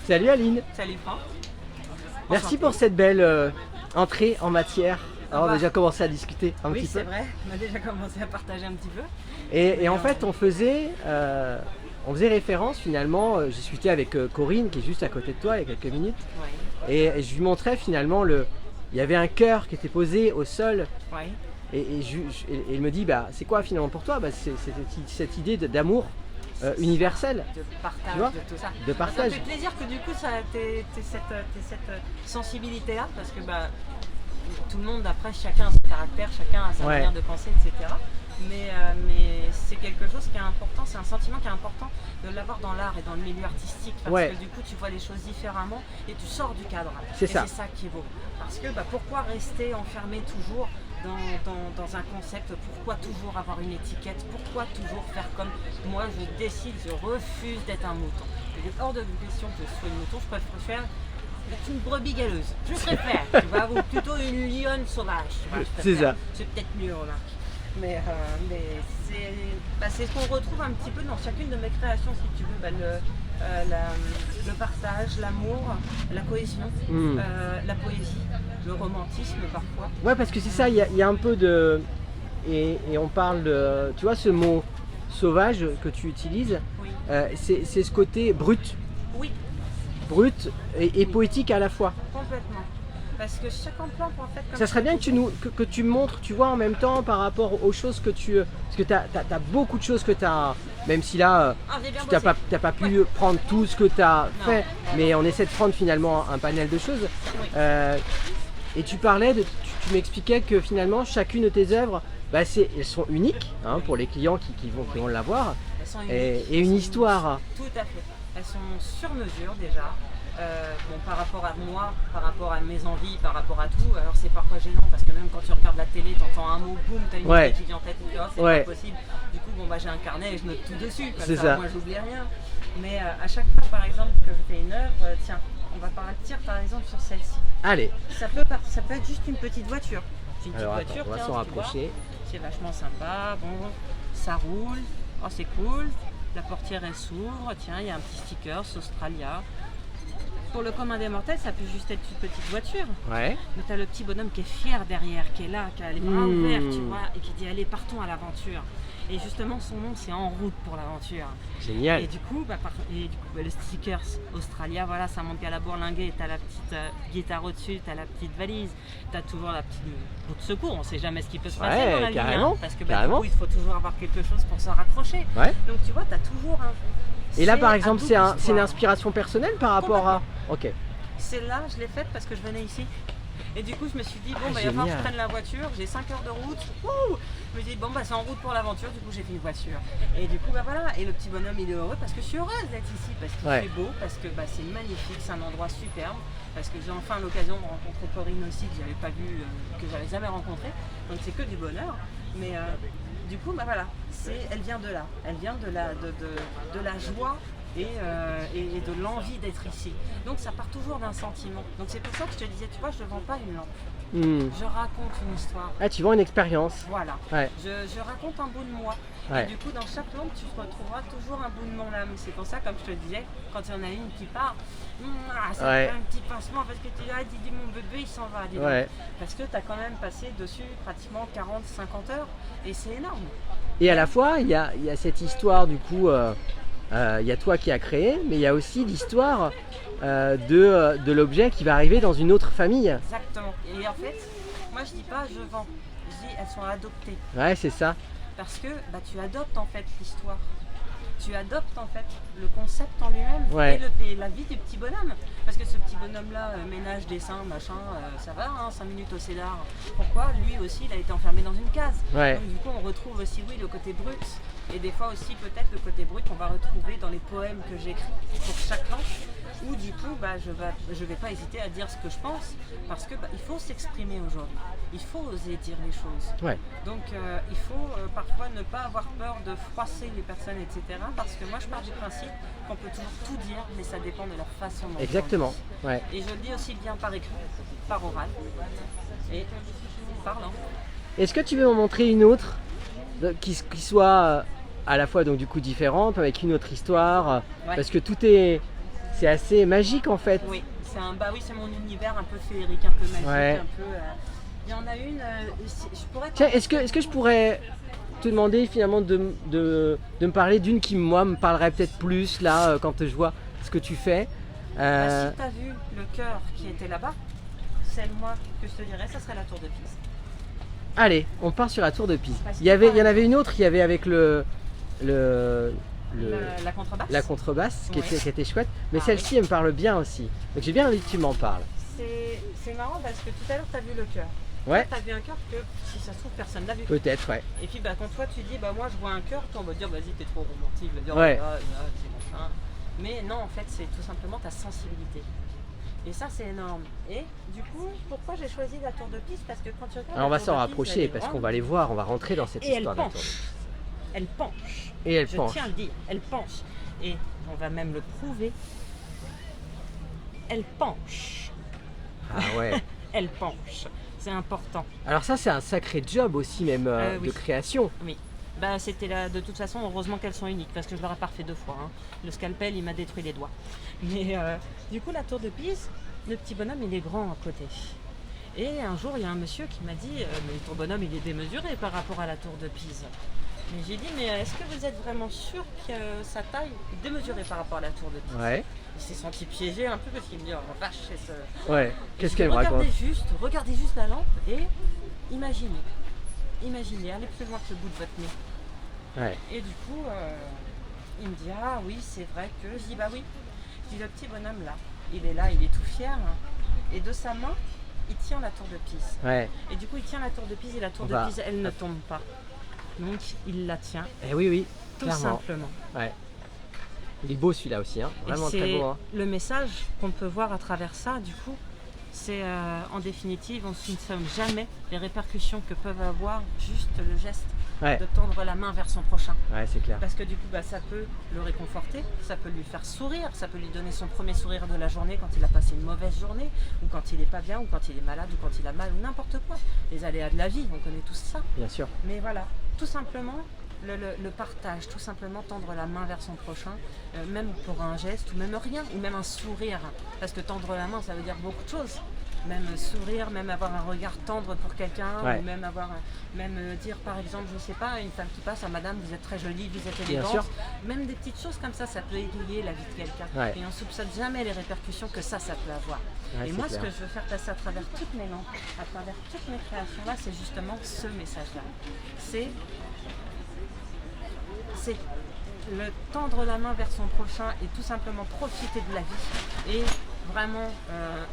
Salut Aline. Salut Franck. Merci pour cette belle entrée en matière. Alors, on a déjà commencé à discuter un petit peu. Oui, c'est vrai, on a déjà commencé à partager un petit peu. Et en fait, on faisait référence finalement, j'ai discuté avec Corinne qui est juste à côté de toi il y a quelques minutes. Ouais. Et je lui montrais finalement, il y avait un cœur qui était posé au sol. Ouais. Et il me dit, bah, c'est quoi finalement pour toi? C'est cette idée d'amour universel. De partage, tu vois, de tout ça. de partage. Ça me fait plaisir que du coup, t'aies cette sensibilité-là, parce que bah, tout le monde, après, chacun a son caractère, chacun a sa manière de penser, etc. Mais c'est quelque chose qui est important, c'est un sentiment qui est important de l'avoir dans l'art et dans le milieu artistique, parce que du coup tu vois les choses différemment et tu sors du cadre. C'est ça qui est beau. Parce que bah, pourquoi rester enfermé toujours dans un concept? Pourquoi toujours avoir une étiquette? Pourquoi toujours faire comme moi je décide, je refuse d'être un mouton? Il est hors de question que je sois une mouton, je préfère être une brebis galeuse. Je préfère, tu vois, ou plutôt une lionne sauvage. C'est ça. C'est peut-être mieux, là. Mais c'est ce qu'on retrouve un petit peu dans chacune de mes créations, si tu veux, le partage, l'amour, la cohésion, la poésie, le romantisme parfois. Ouais, parce que c'est ça, il y a un peu de... Et on parle de... Tu vois, ce mot sauvage que tu utilises, Oui. C'est ce côté brut. Oui. Brut et poétique à la fois. Complètement. Parce que chaque emploi, en fait... Ça serait bien que tu montres, tu vois, en même temps par rapport aux choses que tu... Parce que tu as beaucoup de choses que tu as... Même si là, tu n'as pas pu prendre tout ce que tu as fait, mais on essaie de prendre finalement un panel de choses. Oui. Et tu parlais, tu m'expliquais que finalement, chacune de tes œuvres, bah, elles sont uniques pour les clients qui vont la voir. Elles sont uniques. Et une histoire. Tout à fait. Elles sont sur mesure déjà. Bon, par rapport à moi, par rapport à mes envies, par rapport à tout, alors c'est parfois gênant parce que même quand tu regardes la télé, t'entends un mot, boum, t'as une idée qui vient en tête, tu dis oh, c'est pas possible. Du coup, bon, bah, j'ai un carnet et je note tout dessus, comme ça, moi j'oublie rien. Mais à chaque fois, par exemple, que je fais une œuvre, tiens, on va partir par exemple sur celle-ci. Allez. Ça peut être juste une petite voiture. C'est une petite voiture, on va s'en rapprocher. C'est vachement sympa, bon, ça roule, oh c'est cool, la portière elle s'ouvre, tiens, il y a un petit sticker, Australia. Pour le commun des mortels, ça peut juste être une petite voiture. Ouais. Mais t'as le petit bonhomme qui est fier derrière, qui est là, qui a les bras ouverts, tu vois, et qui dit allez, partons à l'aventure. Et justement, son nom, c'est En route pour l'aventure. Génial. Et du coup, le sticker Australia, voilà, ça monte à la bourlinguée. T'as la petite guitare au-dessus, t'as la petite valise, t'as toujours la petite roue de secours. On sait jamais ce qui peut se passer dans la vie, hein, parce que du coup, il faut toujours avoir quelque chose pour se raccrocher. Ouais. Donc tu vois, t'as toujours un... Et là, par exemple, c'est une inspiration personnelle par rapport à... Ok. Celle-là, je l'ai faite parce que je venais ici. Et du coup, je me suis dit, bon, il va falloir que je prenne la voiture. J'ai 5 heures de route. Je me suis dit, bon, c'est en route pour l'aventure. Du coup, j'ai fait une voiture. Et du coup, voilà. Et le petit bonhomme, il est heureux parce que je suis heureuse d'être ici. Parce qu'il fait beau, parce que c'est magnifique, c'est un endroit superbe. Parce que j'ai enfin l'occasion de rencontrer Corinne aussi, que j'avais pas vu, que j'avais jamais rencontré. Donc, c'est que du bonheur. Mais du coup, voilà. Elle vient de là. Elle vient de la joie. Et de l'envie d'être ici. Donc ça part toujours d'un sentiment. Donc c'est pour ça que je te disais, tu vois, je ne vends pas une lampe. Je raconte une histoire. Ah, tu vends une expérience. Voilà. Je raconte un bout de moi. Et du coup, dans chaque lampe, tu retrouveras toujours un bout de mon âme. C'est pour ça, comme je te disais, quand il y en a une qui part, ça fait un petit pincement parce que tu dis mon bébé, il s'en va. Dis donc. Parce que tu as quand même passé dessus pratiquement 40-50 heures. Et c'est énorme. Et à la fois, il y a cette histoire du coup... Il y a toi qui as créé, mais il y a aussi l'histoire de l'objet qui va arriver dans une autre famille. Exactement. Et en fait, moi je dis pas je vends, je dis elles sont adoptées. Ouais, c'est ça. Parce que tu adoptes en fait l'histoire. Tu adoptes en fait le concept en lui-même et la vie du petit bonhomme. Parce que ce petit bonhomme-là, ménage, dessin, machin, ça va, 5 minutes au cédar. Pourquoi? Lui aussi, il a été enfermé dans une case. Donc du coup, on retrouve aussi, le côté brut. Et des fois aussi, peut-être, le côté brut qu'on va retrouver dans les poèmes que j'écris pour chaque langue. Où du coup, je vais pas hésiter à dire ce que je pense. Parce que il faut s'exprimer aujourd'hui. Il faut oser dire les choses. Donc il faut parfois ne pas avoir peur de froisser les personnes, etc. Parce que moi je pars du principe qu'on peut toujours tout dire, mais ça dépend de leur façon d'entendre. Exactement. Et je le dis aussi bien par écrit, par oral et parlant. Est-ce que tu veux m'en montrer une autre qui soit à la fois donc du coup différente, avec une autre histoire, parce que tout est... c'est assez magique en fait. Oui, c'est mon univers un peu féerique, un peu magique, Ouais. un peu. Il y en a une, je pourrais. Tiens, est-ce que je pourrais te demander finalement de me parler d'une qui moi me parlerait peut-être plus là quand je vois ce que tu fais. Si tu as vu le cœur qui était là-bas, celle moi que je te dirais, ça serait la tour de Pise. Allez, on part sur la tour de Pise. Parce Il y en que- avait une autre, il y avait avec La contrebasse. la contrebasse qui Oui. était chouette, mais Ah celle-ci elle me parle bien aussi. Donc j'ai bien envie que tu m'en parles. C'est marrant parce que tout à l'heure tu as vu le cœur. Ouais, Tu as vu un cœur que si ça se trouve personne n'a vu. peut-être, ouais. Et puis quand toi tu dis moi je vois un cœur, toi on va dire vas-y t'es trop romantique, va dire Ouais. oh là, c'est machin. Mais non en fait c'est tout simplement ta sensibilité. Et ça c'est énorme. Et du coup pourquoi j'ai choisi la tour de Pise? Parce que quand tu regardes Alors on va la tour s'en de Pise, rapprocher elle est parce qu'on grande va les voir, on va rentrer dans cette et elle histoire de la tour de penche. Pise. Elle penche. Et elle Je penche. tiens à le dire, elle penche. Et on va même le prouver. Elle penche. Ah ouais. Elle penche. C'est important. Alors ça c'est un sacré job aussi même Oui. de création. Oui. C'était là, de toute façon, heureusement qu'elles sont uniques, parce que je leur ai pas refait 2 fois. Hein. Le scalpel, il m'a détruit les doigts. Mais du coup, la tour de Pise, le petit bonhomme, il est grand à côté. Et un jour, il y a un monsieur qui m'a dit mais ton bonhomme, il est démesuré par rapport à la tour de Pise. Mais j'ai dit, mais est-ce que vous êtes vraiment sûr que sa taille est démesurée par rapport à la tour de Pise? Ouais. Il s'est senti piégé un peu parce qu'il me dit, oh vache, c'est ce... Ouais. Qu'est-ce Je qu'elle dis, me raconte? regardez juste la lampe et imaginez. Imaginez, allez plus loin que le bout de votre nez. Ouais. Et du coup, il me dit, ah oui, c'est vrai que... Je dis, bah oui. Je dis, le petit bonhomme là, il est tout fier. Hein. Et de sa main, il tient la tour de Pise. Ouais. Et du coup, il tient la tour de Pise et la tour On de va- Pise, elle ne tombe pas. Donc, il la tient, Eh oui, oui. tout Clairement. simplement. Ouais. Il est beau celui-là aussi, hein. Et Vraiment très c'est beau. Hein. le message qu'on peut voir à travers ça, du coup, c'est en définitive, on ne somme jamais les répercussions que peuvent avoir juste le geste Ouais. de tendre la main vers son prochain. Ouais, c'est clair. Parce que du coup, ça peut le réconforter, ça peut lui faire sourire, ça peut lui donner son premier sourire de la journée quand il a passé une mauvaise journée, ou quand il n'est pas bien, ou quand il est malade, ou quand il a mal, ou n'importe quoi. Les aléas de la vie, on connaît tous ça. Bien sûr. Mais voilà, tout simplement, le partage, tout simplement tendre la main vers son prochain, même pour un geste, ou même rien, ou même un sourire. Parce que tendre la main, ça veut dire beaucoup de choses. Même sourire, même avoir un regard tendre pour quelqu'un, Ouais. ou même dire par exemple, je sais pas, une femme qui passe à madame, vous êtes très jolie, vous êtes Bien élégante. sûr. Même des petites choses comme ça peut égayer la vie de quelqu'un. Ouais. Et on soupçonne jamais les répercussions que ça peut avoir. Ouais, Et c'est moi, clair. ce que je veux faire passer à travers toutes mes lampes, à travers toutes mes créations là, c'est justement ce message-là. C'est le tendre la main vers son prochain et tout simplement profiter de la vie et vraiment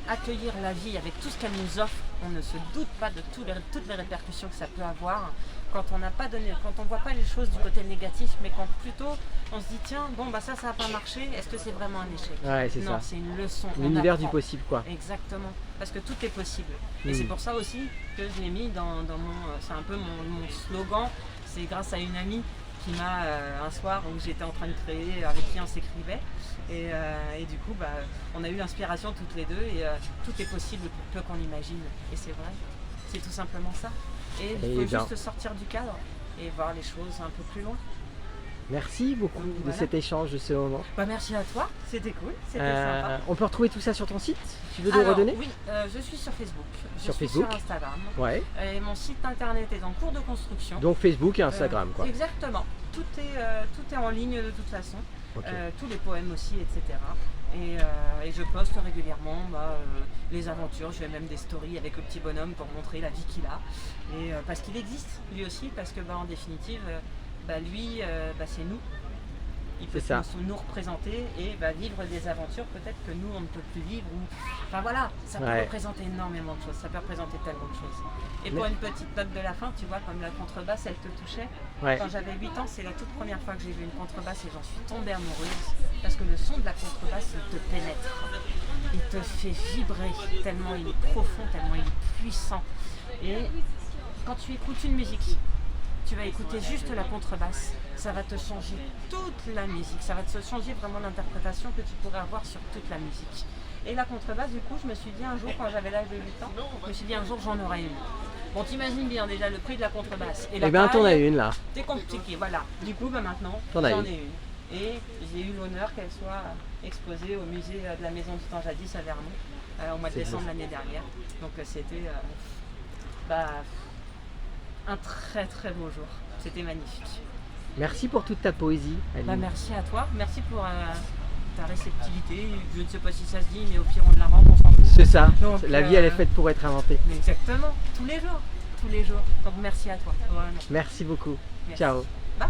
accueillir la vie avec tout ce qu'elle nous offre. On ne se doute pas de toutes les répercussions que ça peut avoir quand on n'a pas donné, quand on voit pas les choses du côté négatif, mais quand plutôt on se dit tiens bon ça n'a pas marché, est-ce que c'est vraiment un échec? Ouais, c'est Non, ça. c'est une leçon. on L'univers du apprend. possible, quoi. Exactement, parce que tout est possible. Et Mm. c'est pour ça aussi que je l'ai mis dans mon... C'est un peu mon slogan, c'est grâce à une amie qui m'a, un soir où j'étais en train de créer, avec qui on s'écrivait. Et du coup, on a eu l'inspiration toutes les deux et tout est possible pour peu qu'on imagine. Et c'est vrai, c'est tout simplement ça. Et il faut bien. juste sortir du cadre et voir les choses un peu plus loin. Merci beaucoup de Voilà. cet échange, de ce moment. Merci à toi, c'était cool, c'était sympa. On peut retrouver tout ça sur ton site? Tu veux le Alors, redonner? Oui, je suis sur Facebook, je Sur suis Facebook. sur Instagram. Ouais. Et mon site internet est en cours de construction. Donc Facebook et Instagram, quoi. Exactement. Tout est en ligne de toute façon. Ok. Tous les poèmes aussi, etc. Et je poste régulièrement les aventures. Je fais même des stories avec le petit bonhomme pour montrer la vie qu'il a. Et parce qu'il existe, lui aussi, parce que en définitive, lui, c'est nous. Il peut C'est ça. nous représenter et vivre des aventures peut-être que nous on ne peut plus vivre. Enfin voilà, ça peut Ouais. représenter énormément de choses, ça peut représenter tellement de choses. Et Mais- pour une petite note de la fin, tu vois, comme la contrebasse elle te touchait. Ouais. Quand j'avais 8 ans, c'est la toute première fois que j'ai vu une contrebasse et j'en suis tombée amoureuse. Parce que le son de la contrebasse, il te pénètre. Il te fait vibrer tellement il est profond, tellement il est puissant. Et quand tu écoutes une musique, tu vas écouter juste la contrebasse, ça va te changer toute la musique, ça va te changer vraiment l'interprétation que tu pourrais avoir sur toute la musique. Et la contrebasse, du coup, je me suis dit un jour, quand j'avais l'âge de 8 ans, je me suis dit un jour j'en aurai une. Bon, t'imagines bien déjà le prix de la contrebasse. Et la Eh ben, t'en as taille, une là. c'est compliqué, voilà. Du coup, maintenant, T'en as j'en une. ai une. Et j'ai eu l'honneur qu'elle soit exposée au musée de la Maison du Temps Jadis à Vernon au mois de décembre l'année dernière. Donc c'était un très très beau jour. C'était magnifique. Merci pour toute ta poésie, Aline. Merci à toi, merci pour ta réceptivité. Je ne sais pas si ça se dit, mais au pire on l'invente, on s'en fout. C'est ça, donc, la vie elle est faite pour être inventée. Exactement, tous les jours. Donc merci à toi, vraiment. Merci beaucoup. Merci. Ciao. Bye.